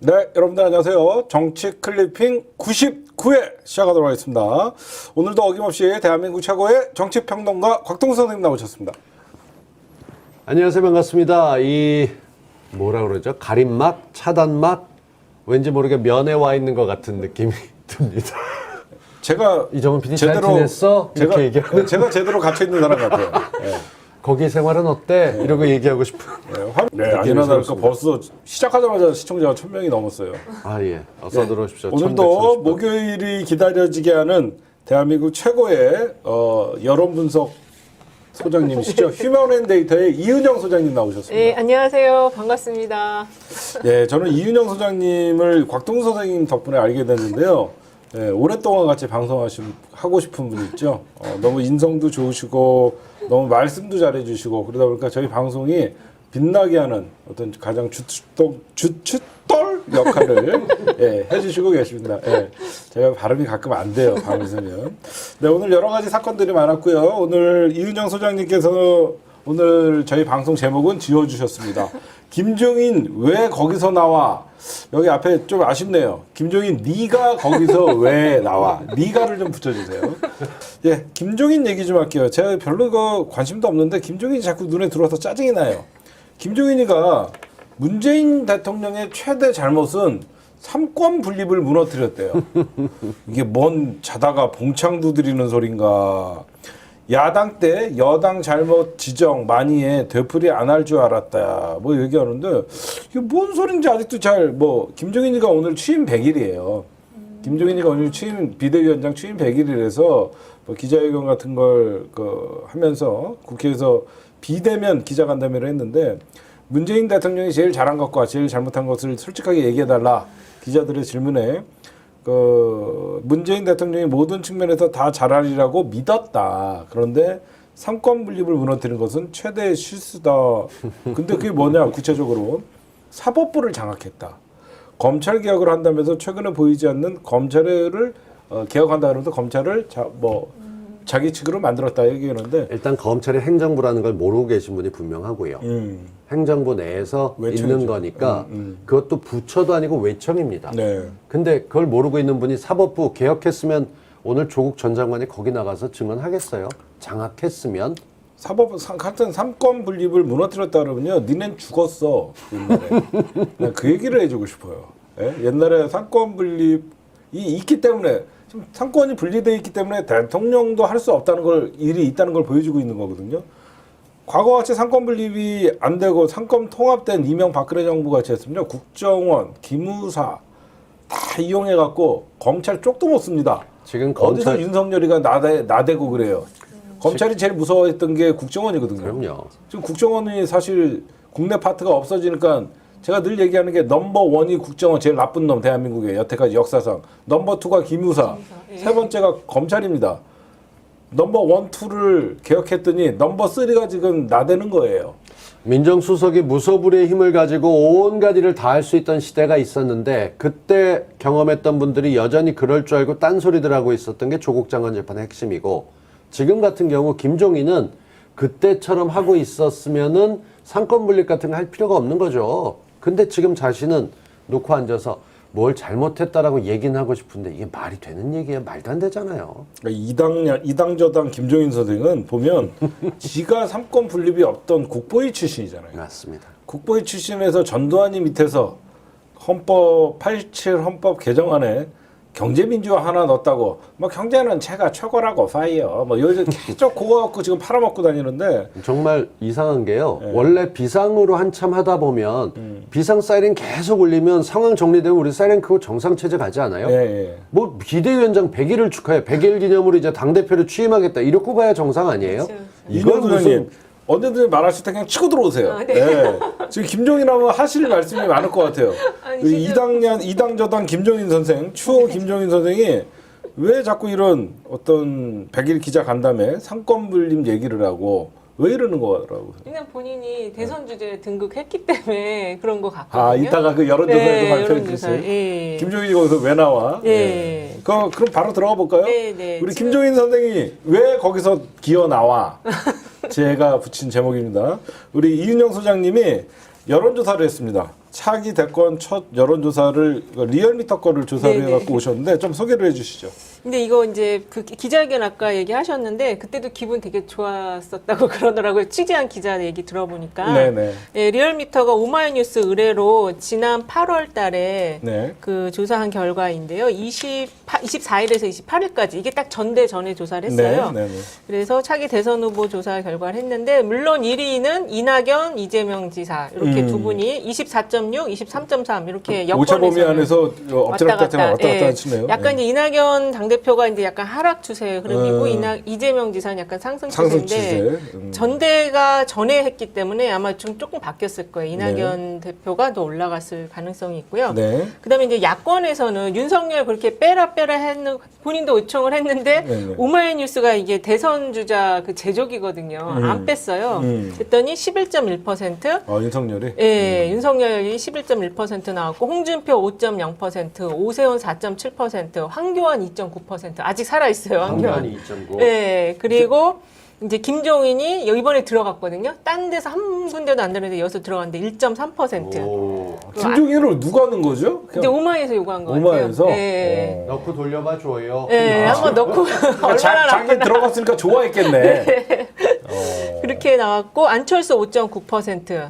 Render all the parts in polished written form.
네, 여러분들 안녕하세요. 정치 클리핑 99회 시작하도록 하겠습니다. 오늘도 어김없이 대한민국 최고의 정치평론가 곽동수 선생님 나오셨습니다. 안녕하세요. 반갑습니다. 이 뭐라 그러죠? 가림막, 차단막, 왠지 모르게 면에 와 있는 것 같은 느낌이 듭니다. 제가 이정은 PD 잘 지냈어? 이렇게 얘기하는. 제가 제대로 갇혀 있는 사람 같아요. 네. 거기 생활은 어때? 이러고 얘기하고 싶은. 네, 아니나 다를까 벌써 시작하자마자 시청자가 1000명이 넘었어요. 아 예, 어서 들어오십시오. 오늘도 목요일이 기다려지게 하는 대한민국 최고의 여론 분석 소장님이시죠. 휴먼앤데이터의 이은영 소장님 나오셨습니다. 네, 안녕하세요. 반갑습니다. 네, 저는 이은영 소장님을 곽동수 선생님 덕분에 알게 됐는데요. 네, 오랫동안 같이 하고 싶은 분이 있죠. 너무 인성도 좋으시고 너무 말씀도 잘해주시고 그러다 보니까 저희 방송이 빛나게 하는 어떤 가장 주춧돌 역할을 예, 해주시고 계십니다. 예, 제가 발음이 가끔 안 돼요. 방에 있으면. 네, 오늘 여러 가지 사건들이 많았고요. 오늘 이은영 소장님께서 오늘 저희 방송 제목은 지어주셨습니다. 김종인 왜 거기서 나와? 여기 앞에 좀 아쉽네요. 김종인 네가 거기서 왜 나와? 네가를 좀 붙여주세요. 예, 김종인 얘기 좀 할게요. 제가 별로 관심도 없는데 김종인이 자꾸 눈에 들어와서 짜증이 나요. 김종인이가 문재인 대통령의 최대 잘못은 삼권 분립을 무너뜨렸대요. 이게 뭔 자다가 봉창 두드리는 소린가. 야당 때 여당 잘못 지적 많이 해 되풀이 안 할 줄 알았다 뭐 얘기하는데 이게 뭔 소린지 아직도 김종인이가 오늘 취임 100일이에요. 김종인이가 오늘 비대위원장 취임 100일이라서 뭐 기자회견 같은 걸 하면서 국회에서 비대면 기자간담회를 했는데 문재인 대통령이 제일 잘한 것과 제일 잘못한 것을 솔직하게 얘기해달라 기자들의 질문에 문재인 대통령이 모든 측면에서 다 잘하리라고 믿었다. 그런데 삼권 분립을 무너뜨린 것은 최대의 실수다. 근데 그게 뭐냐? 구체적으로 사법부를 장악했다. 검찰 개혁을 한다면서 최근에 보이지 않는 검찰을 개혁한다 그러면서 검찰을 자기 측으로 만들었다 얘기하는데 일단 검찰이 행정부라는 걸 모르고 계신 분이 분명하고요. 행정부 내에서 외청이죠. 있는 거니까 그것도 부처도 아니고 외청입니다. 네. 근데 그걸 모르고 있는 분이 사법부 개혁했으면 오늘 조국 전 장관이 거기 나가서 증언하겠어요? 장악했으면? 하여튼 삼권 분립을 무너뜨렸다 그러면요. 니넨 죽었어. 옛날에. 그 얘기를 해주고 싶어요. 예? 옛날에 삼권 분립이 있기 때문에 지금 삼권이 분리되어 있기 때문에 대통령도 할 수 없다는 일이 있다는 걸 보여주고 있는 거거든요. 과거같이 삼권 분립이 안 되고 삼권 통합된 이명박근혜 정부 같이 했으면요. 국정원, 기무사 다 이용해갖고 검찰 쪽도 못 씁니다. 지금 어디서 윤석열이가 나대고 그래요. 검찰이 제일 무서워했던 게 국정원이거든요. 그럼요. 지금 국정원이 사실 국내 파트가 없어지니까 제가 늘 얘기하는 게 넘버 원이 국정원 제일 나쁜 놈 대한민국의 여태까지 역사상. 넘버 투가 기무사. 세 번째가 검찰입니다. 넘버 원, 투를 개혁했더니 넘버 쓰리가 지금 나대는 거예요. 민정수석이 무소불위의 힘을 가지고 온갖 일을 다 할 수 있던 시대가 있었는데 그때 경험했던 분들이 여전히 그럴 줄 알고 딴소리들 하고 있었던 게 조국 장관 재판의 핵심이고 지금 같은 경우 김종인은 그때처럼 하고 있었으면은 삼권 분립 같은 거 할 필요가 없는 거죠. 근데 지금 자신은 놓고 앉아서 뭘 잘못했다라고 얘기는 하고 싶은데 이게 말이 되는 얘기예요? 말도 안 되잖아요. 이당저당 김종인 선생은 보면 지가 삼권 분립이 없던 국보위 출신이잖아요. 맞습니다. 국보위 출신에서 전두환이 밑에서 87 헌법 개정안에 경제민주화 하나 넣었다고 경제는 제가 최고라고 파이어 요즘 계속 그거 갖고 지금 팔아먹고 다니는데 정말 이상한 게요. 원래 비상으로 한참 하다 보면 비상 사이렌 계속 울리면 상황 정리되면 우리 사이렌 끄고 정상체제 가지 않아요? 뭐 비대위원장 100일을 축하해. 100일 기념으로 이제 당대표를 취임하겠다. 이렇게 가야 정상 아니에요? 그렇죠. 이건 무슨 언제든지 말하실 때 그냥 치고 들어오세요. 네. 지금 김종인 하면 하실 말씀이 많을 것 같아요. 이당 저당 김종인 선생, 추호 김종인 선생이 왜 자꾸 이런 어떤 100일 기자 간담회 삼권 분립 얘기를 하고 왜 이러는 거라고? 그냥 본인이 대선 주제 등극했기 때문에 그런 거 같거든요. 이따가 그 여론조사에도 발표해 주세요. 예. 김종인이 거기서 왜 나와? 예. 그럼 바로 들어가 볼까요? 네. 우리 김종인 선생이 왜 거기서 기어 나와? 제가 붙인 제목입니다. 우리 이은영 소장님이 여론조사를 했습니다. 차기 대권 첫 여론조사를 리얼미터 거를 조사를 네네. 해갖고 오셨는데 좀 소개를 해주시죠. 근데 이거 이제 그 기자회견 아까 얘기하셨는데 그때도 기분 되게 좋았었다고 그러더라고요. 취재한 기자 얘기 들어보니까. 네네. 예, 리얼미터가 오마이뉴스 의뢰로 지난 8월 달에 네. 그 조사한 결과인데요. 24일에서 28일까지 이게 딱 전에 조사를 했어요. 네, 네, 네. 그래서 차기 대선 후보 조사 결과를 했는데 물론 1위는 이낙연, 이재명 지사 이렇게 두 분이 24.6, 23.3 이렇게 오차 범위 여권에서는 안에서 왔다 갔다 예. 하시네요. 약간 네. 이제 이낙연 당대표가 이제 약간 하락 추세 흐름이고 이재명 지사는 약간 상승 상승 추세인데 추세. 전대가 전에 했기 때문에 아마 좀 조금 바뀌었을 거예요. 이낙연 네. 대표가 더 올라갔을 가능성이 있고요. 네. 그다음에 이제 야권에서는 윤석열 그렇게 빼라 했는 본인도 요청을 했는데 네네. 오마이뉴스가 이게 대선 주자 그 제조기거든요. 안 뺐어요. 그랬더니 11.1%. 윤석열이. 예, 윤석열이 11.1% 나왔고 홍준표 5.0%, 오세훈 4.7%, 황교안 2.9% 아직 살아 있어요. 황교안. 한간이 2.9. 예, 그리고 이제 김종인이 이번에 들어갔거든요. 딴 데서 한 군데도 안 들었는데 여기서 들어갔는데 1.3%. 오. 김종인을 누가 하는 거죠? 이제 오마이에서 요구한 거 같아요. 오마이에서? 예. 넣고 돌려봐 줘요. 예, 한번 넣고 얼마나 자기 나쁘나. 들어갔으니까 좋아했겠네. 그렇게 나왔고 안철수 5.9%.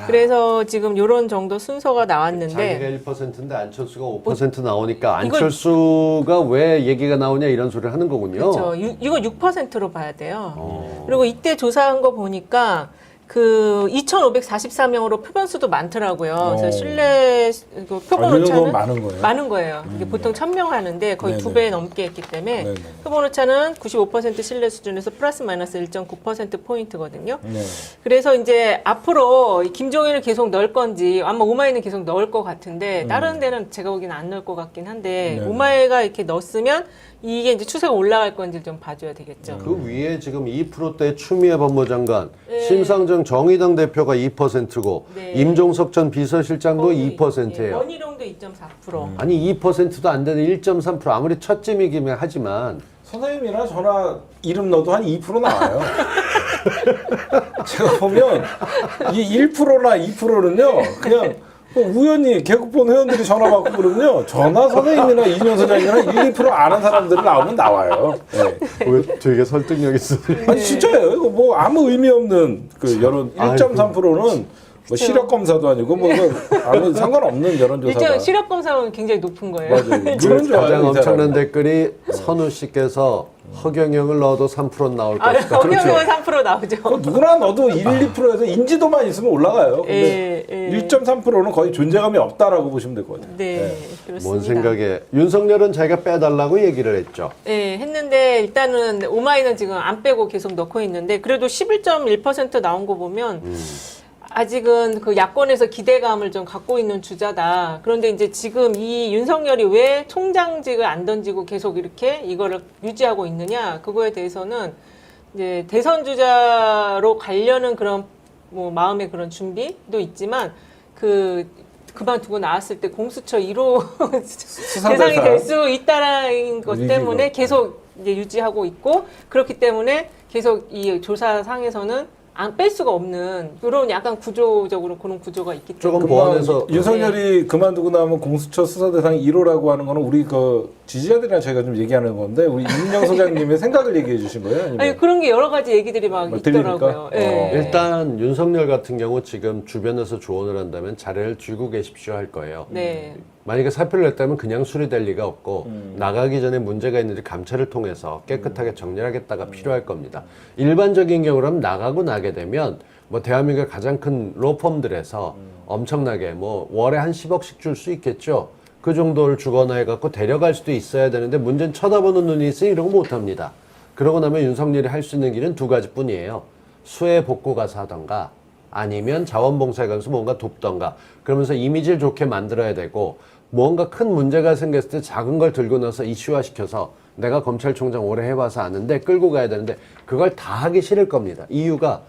그래서 지금 이런 정도 순서가 나왔는데 자기가 1%인데 안철수가 5% 나오니까 안철수가 왜 얘기가 나오냐 이런 소리를 하는 거군요. 그렇죠. 이거 6%로 봐야 돼요. 그리고 이때 조사한 거 보니까 그 2,544명으로 표본수도 많더라고요. 그래서 신뢰 그 표본 이 정도면 오차는 많은 거예요? 많은 거예요. 이게 보통 1,000명 하는데 거의 네네. 2배 넘게 했기 때문에 네네. 표본 오차는 95% 신뢰 수준에서 플러스 마이너스 1.9% 포인트거든요. 네. 그래서 이제 앞으로 이 김종인을 계속 넣을 건지 아마 오마이는 계속 넣을 것 같은데 다른 데는 제가 보기에는 안 넣을 것 같긴 한데 네. 오마이가 이렇게 넣었으면 이게 이제 추세가 올라갈 건지 좀 봐줘야 되겠죠. 그 위에 지금 2%대 추미애 법무장관, 네. 심상정 정의당 대표가 2%고 네. 임종석 전 비서실장도 거의, 2%예요. 원희룡도 2.4%. 아니 2%도 안 되는 1.3% 아무리 첫짐이기만 하지만 선생님이나 저나 이름 넣어도 한 2% 나와요. 제가 보면 이 1%나 2%는요, 그냥 뭐 우연히 개국본 회원들이 전화 받고 그러면요, 저나 선생님이나 이준영 소장이나 1, 2% 아는 사람들이 나오면 나와요. 네. 왜 되게 설득력 있어. 아니 진짜예요. 이거 뭐 아무 의미 없는 그 여론 1.3%는 뭐 시력 검사도 아니고 뭐 아무 상관없는 여론조사다. 일단 시력 검사는 굉장히 높은 거예요. 맞아요. 그런 줄 알아요, 가장 이 엄청난 사람은. 댓글이 선우 씨께서 허경영을 넣어도 3%는 나올 것이다. 허경영은 3% 나오죠. 그거 누구나 넣어도 1, 2%에서 인지도만 있으면 올라가요. 근데 예. 1.3%는 거의 존재감이 없다라고 보시면 될 것 같아요. 네, 그렇습니다. 뭔 생각에 윤석열은 자기가 빼달라고 얘기를 했죠. 네, 했는데 일단은 오마이는 지금 안 빼고 계속 넣고 있는데 그래도 11.1% 나온 거 보면 아직은 그 야권에서 기대감을 좀 갖고 있는 주자다. 그런데 이제 지금 이 윤석열이 왜 총장직을 안 던지고 계속 이렇게 이거를 유지하고 있느냐 그거에 대해서는 이제 대선 주자로 가려는 그런 뭐 마음의 그런 준비도 있지만 그만두고 나왔을 때 공수처 1호 대상이 될 수 있다라는 것 때문에 위기가. 계속 이제 유지하고 있고 그렇기 때문에 계속 이 조사상에서는 안 뺄 수가 없는 그런 약간 구조적으로 그런 구조가 있기 때문에 조금 보완해서 윤석열이 그만두고 나면 공수처 수사 대상 1호라고 하는 거는 우리 그 지지자들이랑 저희가 좀 얘기하는 건데 우리 이민영 소장님의 생각을 얘기해 주신 거예요? 아니면? 아니 그런 게 여러 가지 얘기들이 막 들리니까? 있더라고요. 예. 일단 윤석열 같은 경우 지금 주변에서 조언을 한다면 자리를 쥐고 계십시오 할 거예요. 네. 만약에 사표를 냈다면 그냥 수리될 리가 없고 나가기 전에 문제가 있는지 감찰을 통해서 깨끗하게 정리하겠다가 필요할 겁니다. 일반적인 경우라면 나가고 나게 되면 뭐 대한민국의 가장 큰 로펌들에서 엄청나게 뭐 월에 한 10억씩 줄 수 있겠죠. 그 정도를 주거나 해갖고 데려갈 수도 있어야 되는데 문제는 쳐다보는 눈이 있으니 이런 거 못합니다. 그러고 나면 윤석열이 할 수 있는 길은 두 가지뿐이에요. 수해 복구 가서 하던가 아니면 자원봉사에 가서 뭔가 돕던가 그러면서 이미지를 좋게 만들어야 되고 뭔가 큰 문제가 생겼을 때 작은 걸 들고 나서 이슈화시켜서 내가 검찰총장 오래 해봐서 아는데 끌고 가야 되는데 그걸 다 하기 싫을 겁니다. 이유가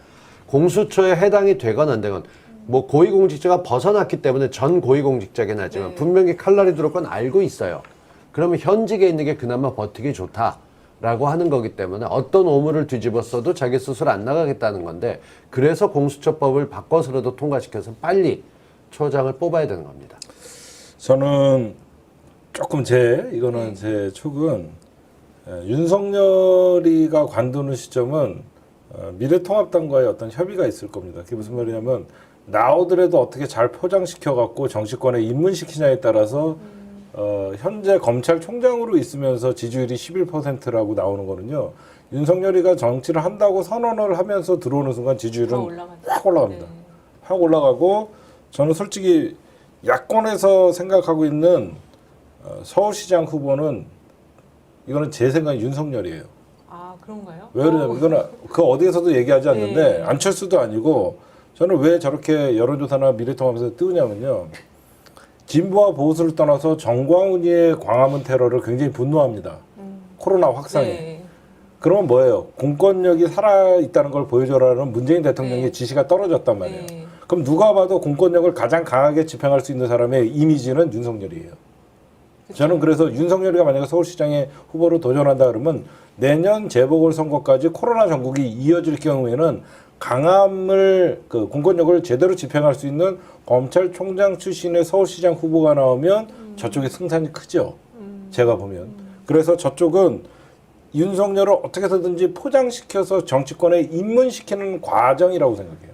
공수처에 해당이 되건 안 되건 뭐 고위공직자가 벗어났기 때문에 전 고위공직자긴 하지만 분명히 칼날이 들어올 건 알고 있어요. 그러면 현직에 있는 게 그나마 버티기 좋다라고 하는 거기 때문에 어떤 오물을 뒤집었어도 자기 스스로 안 나가겠다는 건데 그래서 공수처법을 바꿔서라도 통과시켜서 빨리 초장을 뽑아야 되는 겁니다. 저는 조금 이거는 제 촉은 윤석열이가 관두는 시점은 미래통합당과의 어떤 협의가 있을 겁니다. 그게 무슨 말이냐면 나오더라도 어떻게 잘 포장시켜 갖고 정치권에 입문시키냐에 따라서 현재 검찰총장으로 있으면서 지지율이 11%라고 나오는 거는요. 윤석열이가 정치를 한다고 선언을 하면서 들어오는 순간 지지율은 확 올라갑니다. 확 올라가고 저는 솔직히 야권에서 생각하고 있는 서울시장 후보는 이거는 제 생각엔 윤석열이에요. 아, 그런가요? 왜 그러냐면 이거는 그 어디에서도 얘기하지 않는데 안철수도 아니고 저는 왜 저렇게 여론조사나 미래통합에서 뜨냐면요. 진보와 보수를 떠나서 정광훈이의 광화문 테러를 굉장히 분노합니다. 코로나 확산에. 네. 그러면 뭐예요? 공권력이 살아있다는 걸 보여줘라는 문재인 대통령의 지시가 떨어졌단 말이에요. 네. 그럼 누가 봐도 공권력을 가장 강하게 집행할 수 있는 사람의 이미지는 윤석열이에요. 저는 그래서 윤석열이가 만약에 서울시장의 후보로 도전한다 그러면 내년 재보궐선거까지 코로나 전국이 이어질 경우에는 강함을 그 공권력을 제대로 집행할 수 있는 검찰총장 출신의 서울시장 후보가 나오면 저쪽의 승산이 크죠. 제가 보면. 그래서 저쪽은 윤석열을 어떻게 해서든지 포장시켜서 정치권에 입문시키는 과정이라고 생각해요.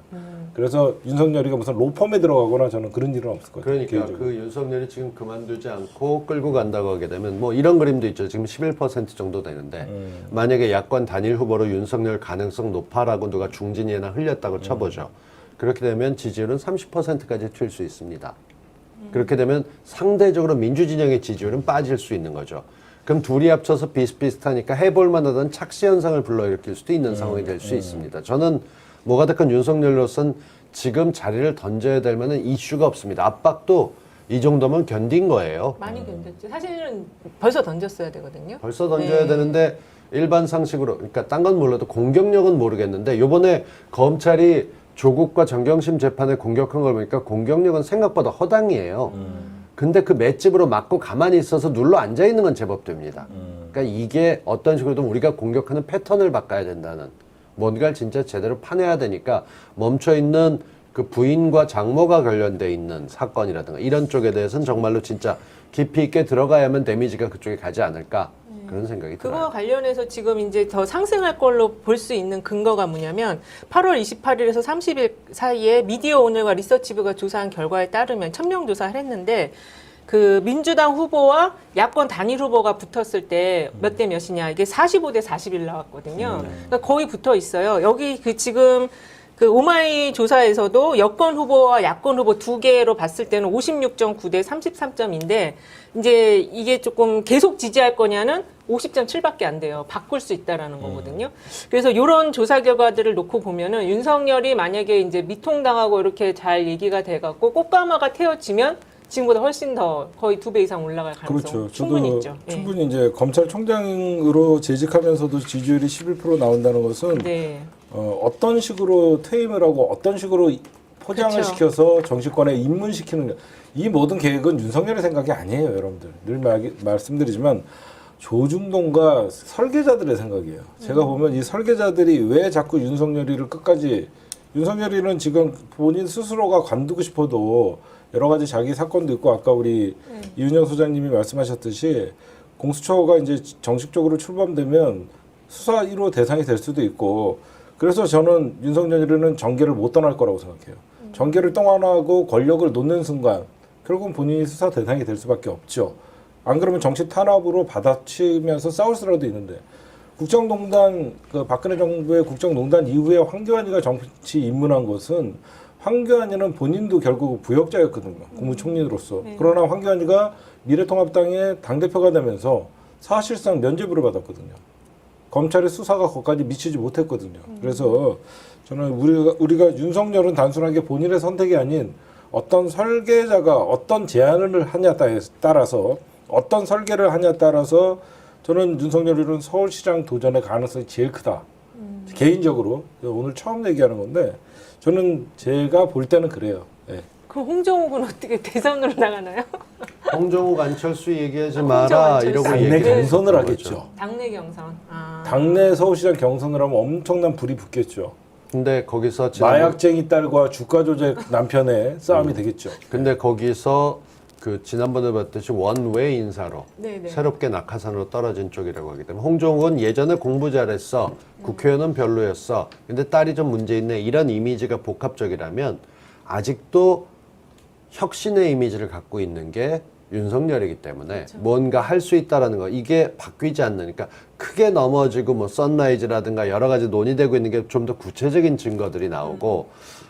그래서 윤석열이가 무슨 로펌에 들어가거나 저는 그런 일은 없을 것 같아요. 그러니까 개인적으로. 그 윤석열이 지금 그만두지 않고 끌고 간다고 하게 되면 뭐 이런 그림도 있죠. 지금 11% 정도 되는데 만약에 야권 단일 후보로 윤석열 가능성 높아라고 누가 중진이나 흘렸다고 쳐보죠. 그렇게 되면 지지율은 30%까지 튈 수 있습니다. 그렇게 되면 상대적으로 민주진영의 지지율은 빠질 수 있는 거죠. 그럼 둘이 합쳐서 비슷비슷하니까 해볼 만하던 착시 현상을 불러일으킬 수도 있는 상황이 될 수 있습니다. 저는 뭐가 됐건 윤석열로서는 지금 자리를 던져야 될 만한 이슈가 없습니다. 압박도 이 정도면 견딘 거예요. 많이 견뎠죠. 사실은 벌써 던졌어야 되거든요. 벌써 던져야 되는데 일반 상식으로 그러니까 딴 건 몰라도 공격력은 모르겠는데 요번에 검찰이 조국과 정경심 재판에 공격한 걸 보니까 공격력은 생각보다 허당이에요. 근데 그 맷집으로 맞고 가만히 있어서 눌러 앉아 있는 건 제법 됩니다. 그러니까 이게 어떤 식으로든 우리가 공격하는 패턴을 바꿔야 된다는 뭔가를 진짜 제대로 파내야 되니까 멈춰 있는 그 부인과 장모가 관련돼 있는 사건이라든가 이런 쪽에 대해서는 정말로 진짜 깊이 있게 들어가야만 데미지가 그쪽에 가지 않을까 그런 생각이 들어요. 그거와 관련해서 지금 이제 더 상승할 걸로 볼 수 있는 근거가 뭐냐면 8월 28일에서 30일 사이에 미디어 오늘과 리서치부가 조사한 결과에 따르면 1000명 조사를 했는데 그 민주당 후보와 야권 단일 후보가 붙었을 때 몇 대 몇이냐 이게 45대 41 나왔거든요. 그러니까 거의 붙어 있어요. 여기 그 지금 그 오마이 조사에서도 여권 후보와 야권 후보 두 개로 봤을 때는 56.9대 33점인데 이제 이게 조금 계속 지지할 거냐는 50.7밖에 안 돼요. 바꿀 수 있다라는 거거든요. 그래서 이런 조사 결과들을 놓고 보면은 윤석열이 만약에 이제 미통당하고 이렇게 잘 얘기가 돼갖고 꽃가마가 태워지면 지금보다 훨씬 더 거의 2배 이상 올라갈 가능성 그렇죠. 충분히 있죠. 충분히 이제 검찰총장으로 재직하면서도 지지율이 11% 나온다는 것은 네. 어떤 식으로 퇴임을 하고 어떤 식으로 포장을 그렇죠. 시켜서 정치권에 입문시키는 이 모든 계획은 윤석열의 생각이 아니에요, 여러분들. 늘 말씀드리지만 조중동과 설계자들의 생각이에요. 제가 보면 이 설계자들이 왜 자꾸 윤석열이를 끝까지 윤석열이는 지금 본인 스스로가 관두고 싶어도 여러 가지 자기 사건도 있고 아까 우리 이윤영 소장님이 말씀하셨듯이 공수처가 이제 정식적으로 출범되면 수사 1호 대상이 될 수도 있고 그래서 저는 윤석열이는 정계를 못 떠날 거라고 생각해요. 정계를 떠나고 권력을 놓는 순간 결국은 본인이 수사 대상이 될 수밖에 없죠. 안 그러면 정치 탄압으로 받아치면서 싸울 수라도 있는데 국정농단 그 박근혜 정부의 국정농단 이후에 황교안이가 정치 입문한 것은 황교안이는 본인도 결국 부역자였거든요. 국무총리로서. 그러나 황교안이가 미래통합당의 당대표가 되면서 사실상 면죄부를 받았거든요. 검찰의 수사가 거기까지 미치지 못했거든요. 그래서 저는 우리가 윤석열은 단순하게 본인의 선택이 아닌 어떤 설계자가 어떤 제안을 하냐에 따라서 어떤 설계를 하냐에 따라서 저는 윤석열은 서울시장 도전의 가능성이 제일 크다. 개인적으로 오늘 처음 얘기하는 건데 저는 제가 볼 때는 그래요. 네. 그럼 홍정욱은 어떻게 대선으로 나가나요? 홍정욱 안철수 얘기하지 홍정욱, 마라 안철수. 이러고 당내 얘기를 경선을 했던 하겠죠. 거죠. 당내 경선. 아. 당내 서울시장 경선을 하면 엄청난 불이 붙겠죠. 근데 거기서 마약쟁이 딸과 주가 조작 남편의 싸움이 되겠죠. 근데 거기서 그 지난번에 봤듯이 원웨이 인사로 네네. 새롭게 낙하산으로 떨어진 쪽이라고 하기 때문에 홍종욱은 예전에 공부 잘했어, 국회의원은 별로였어, 근데 딸이 좀 문제 있네, 이런 이미지가 복합적이라면 아직도 혁신의 이미지를 갖고 있는 게 윤석열이기 때문에 뭔가 할 수 있다라는 거, 이게 바뀌지 않는, 그러니까 크게 넘어지고 뭐 선라이즈라든가 여러 가지 논의되고 있는 게 좀 더 구체적인 증거들이 나오고,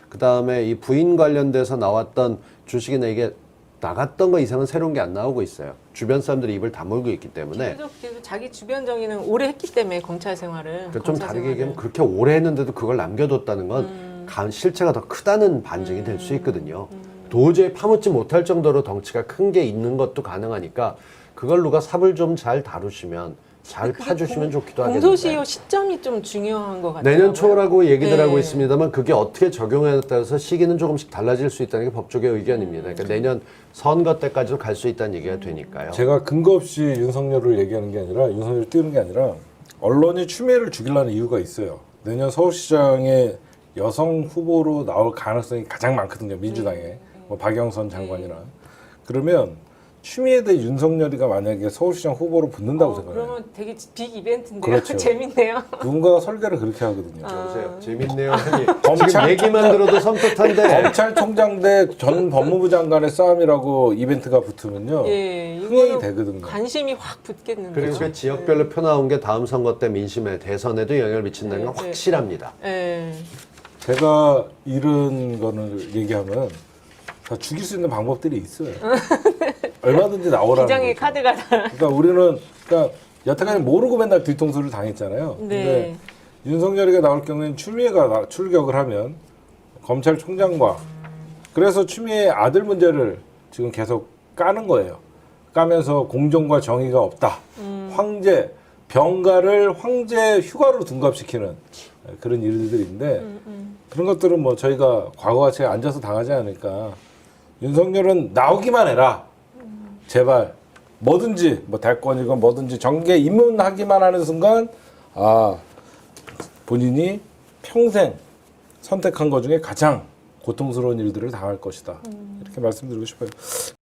그 다음에 이 부인 관련돼서 나왔던 주식이나 이게 나갔던 거 이상은 새로운 게 안 나오고 있어요. 주변 사람들이 입을 다물고 있기 때문에. 계속 자기 주변 정의는 오래 했기 때문에 검찰 생활을. 그러니까 좀 검찰 다르게 생활을. 얘기하면 그렇게 오래 했는데도 그걸 남겨뒀다는 건 실체가 더 크다는 반증이 될 수 있거든요. 도저히 파묻지 못할 정도로 덩치가 큰 게 있는 것도 가능하니까 그걸 누가 삽을 좀 잘 다루시면, 잘 파주시면 좋기도 하겠는데. 공소시효 시점이 좀 중요한 것 같아요. 내년 초라고 얘기들 네. 하고 있습니다만 그게 어떻게 적용에 따라서 시기는 조금씩 달라질 수 있다는 게 법조계 의견입니다. 그러니까 내년 선거 때까지도 갈 수 있다는 얘기가 되니까요. 제가 근거 없이 윤석열을 얘기하는 게 아니라 윤석열을 띄우는 게 아니라 언론이 추미애를 죽이려는 이유가 있어요. 내년 서울시장에 여성 후보로 나올 가능성이 가장 많거든요. 민주당에. 뭐 박영선 장관이나. 그러면 추미애 대 윤석열이가 만약에 서울시장 후보로 붙는다고 생각해요. 그러면 되게 빅 이벤트인데요. 그렇죠. 재밌네요. 누군가가 설계를 그렇게 하거든요. 여보세요. 재밌네요. 형님. 검찰- 지금 얘기만 들어도 섬뜩한데. 검찰총장 대 전 법무부 장관의 싸움이라고 이벤트가 붙으면요. 예, 흥행이 이거는 되거든요. 관심이 확 붙겠는데. 그리고 그 지역별로 표 나온 게 다음 선거 때 민심에, 대선에도 영향을 미친다는 건 네, 네. 확실합니다. 예. 제가 이런 거를 얘기하면 다 죽일 수 있는 방법들이 있어요. 얼마든지 나오라는 기장의 거죠. 카드가 다. 그러니까 우리는 여태까지 모르고 맨날 뒤통수를 당했잖아요. 근데 네. 윤석열이가 나올 경우에는 추미애가 출격을 하면 검찰총장과, 그래서 추미애의 아들 문제를 지금 계속 까는 거예요. 까면서 공정과 정의가 없다. 황제, 병가를 황제 휴가로 둔갑시키는 그런 일들인데 그런 것들은 뭐 저희가 과거같이 앉아서 당하지 않으니까 윤석열은 나오기만 해라. 제발 뭐든지 뭐 대권이건 뭐든지 정계 입문하기만 하는 순간 본인이 평생 선택한 것 중에 가장 고통스러운 일들을 당할 것이다. 이렇게 말씀드리고 싶어요.